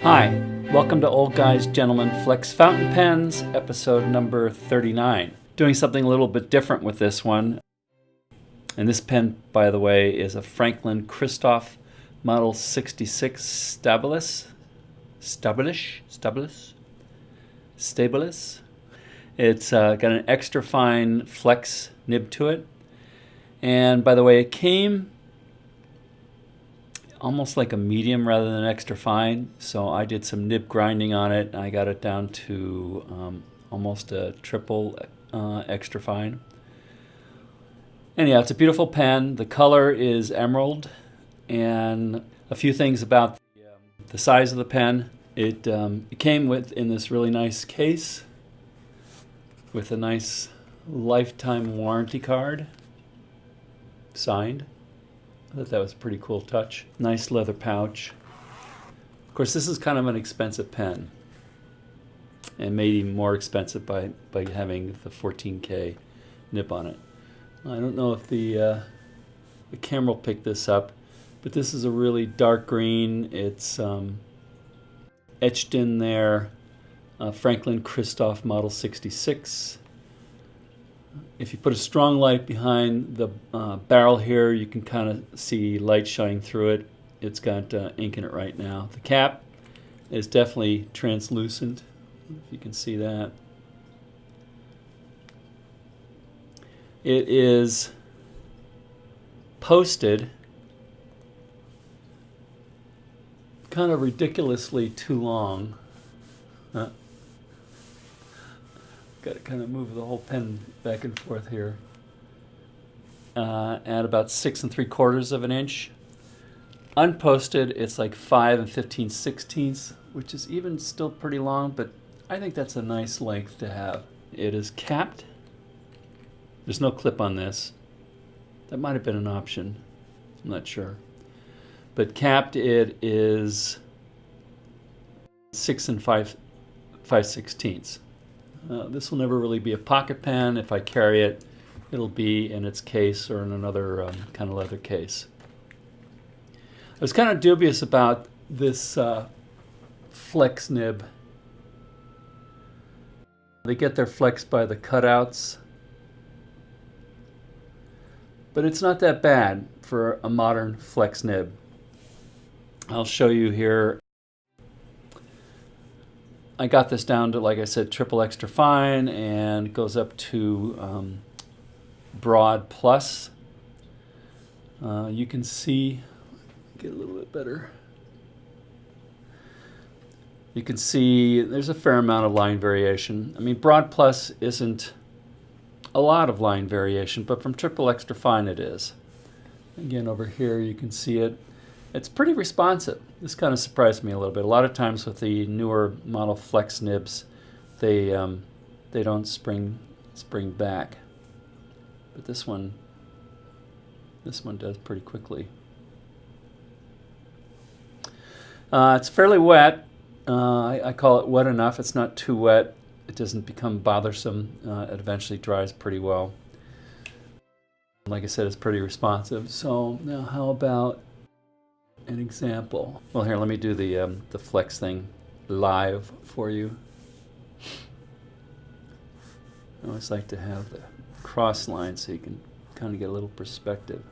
Hi, welcome to Old Guys Gentlemen Flex Fountain Pens, episode number 39. Doing something a little bit different with this one. And this pen, by the way, is a Franklin Christoph Model 66 Stabilis. It's got an extra fine flex nib to it. And by the way, it came almost like a medium rather than extra fine, so I did some nib grinding on it and I got it down to almost a triple extra fine. Anyhow, it's a beautiful pen. The color is emerald, and a few things about the size of the pen. It came in this really nice case with a nice lifetime warranty card signed. I thought that was a pretty cool touch. Nice leather pouch. Of course, this is kind of an expensive pen, and made even more expensive by having the 14K nib on it. I don't know if the camera will pick this up, but this is a really dark green. It's etched in there, Franklin Christoph Model 66. If you put a strong light behind the barrel here, you can kind of see light shining through it. It's got ink in it right now. The cap is definitely translucent, if you can see that. It is posted kind of ridiculously too long. Got to kind of move the whole pen back and forth here. At about 6 3/4 of an inch. Unposted, it's like 5 15/16, which is even still pretty long, but I think that's a nice length to have. It is capped. There's no clip on this. That might have been an option. I'm not sure. But capped, it is 6 5/16. This will never really be a pocket pen. If I carry it, it'll be in its case or in another kind of leather case. I was kind of dubious about this flex nib. They get their flex by the cutouts, but it's not that bad for a modern flex nib. I'll show you here. I got this down to, like I said, triple extra fine, and it goes up to broad plus. You can see, get a little bit better. You can see there's a fair amount of line variation. I mean, broad plus isn't a lot of line variation, but from triple extra fine it is. Again, over here you can see it. It's pretty responsive. This kind of surprised me a little bit. A lot of times with the newer model flex nibs, they don't spring back, but this one does pretty quickly. It's fairly wet. I call it wet enough. It's not too wet. It doesn't become bothersome. It eventually dries pretty well. Like I said, it's pretty responsive. So now, how about an example? Well, here, let me do the flex thing live for you. I always like to have the cross line so you can kind of get a little perspective.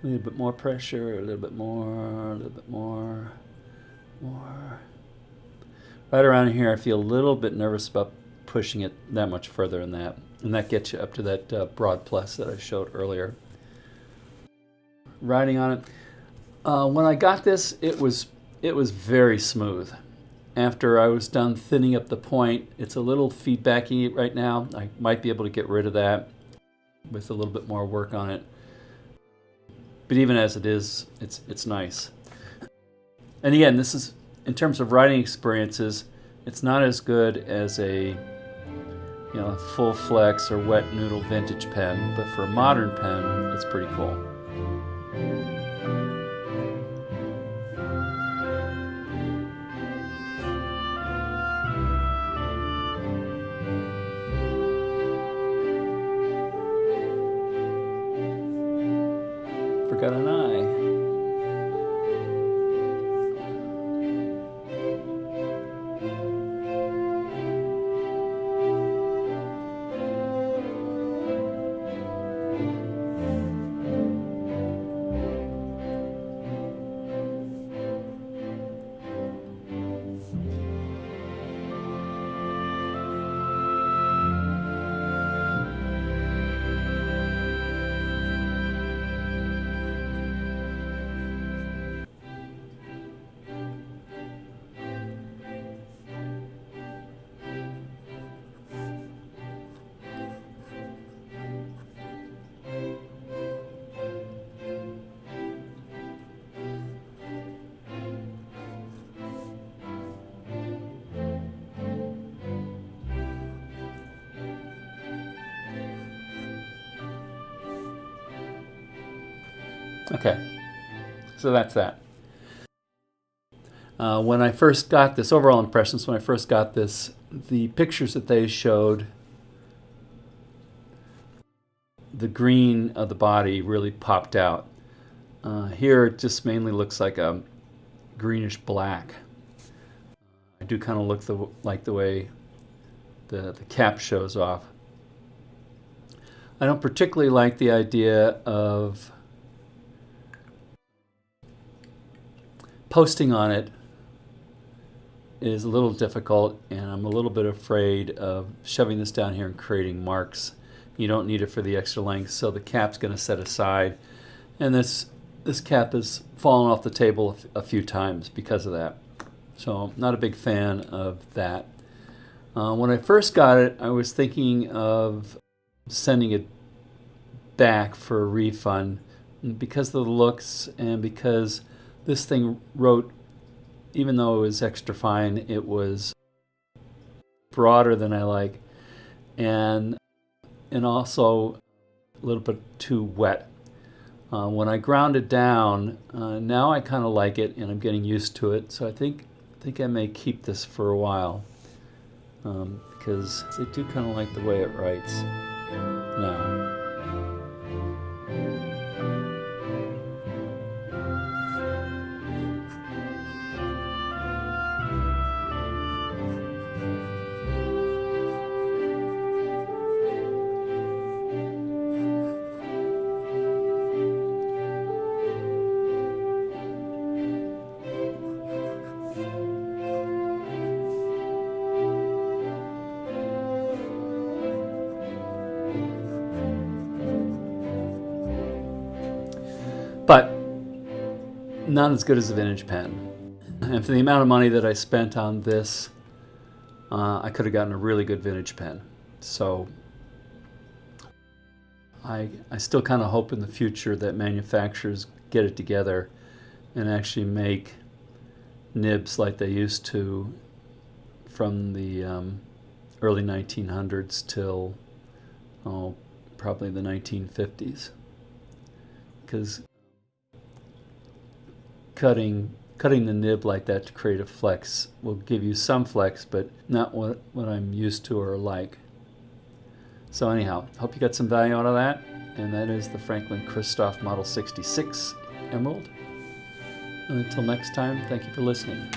A little bit more pressure, a little bit more, a little bit more. Right around here, I feel a little bit nervous about pushing it that much further than that. And that gets you up to that broad plus that I showed earlier. Writing on it. When I got this, it was very smooth. After I was done thinning up the point, it's a little feedbacky right now. I might be able to get rid of that with a little bit more work on it. But even as it is, it's nice. And again, this is, in terms of writing experiences, it's not as good as a full flex or wet noodle vintage pen, but for a modern pen, it's pretty cool. Forgot an eye. Okay, so that's that. When I first got this, overall impressions, when I first got this, the pictures that they showed, the green of the body really popped out. Here it just mainly looks like a greenish black. I do kind of like the way the cap shows off. I don't particularly like the idea of posting on it. Is a little difficult, and I'm a little bit afraid of shoving this down here and creating marks. You don't need it for the extra length, so the cap's going to set aside, and this cap has fallen off the table a few times because of that. So not a big fan of that. When I first got it, I was thinking of sending it back for a refund because of the looks and because this thing wrote, even though it was extra fine, it was broader than I like, and also a little bit too wet. When I ground it down, now I kind of like it, and I'm getting used to it. So I think I may keep this for a while because I do kind of like the way it writes now. But not as good as a vintage pen. And for the amount of money that I spent on this, I could have gotten a really good vintage pen. So I still kind of hope in the future that manufacturers get it together and actually make nibs like they used to from the early 1900s till probably the 1950s. Because cutting the nib like that to create a flex will give you some flex, but not what I'm used to or like. So anyhow, hope you got some value out of that. And that is the Franklin Christoph Model 66 Emerald. And until next time, thank you for listening.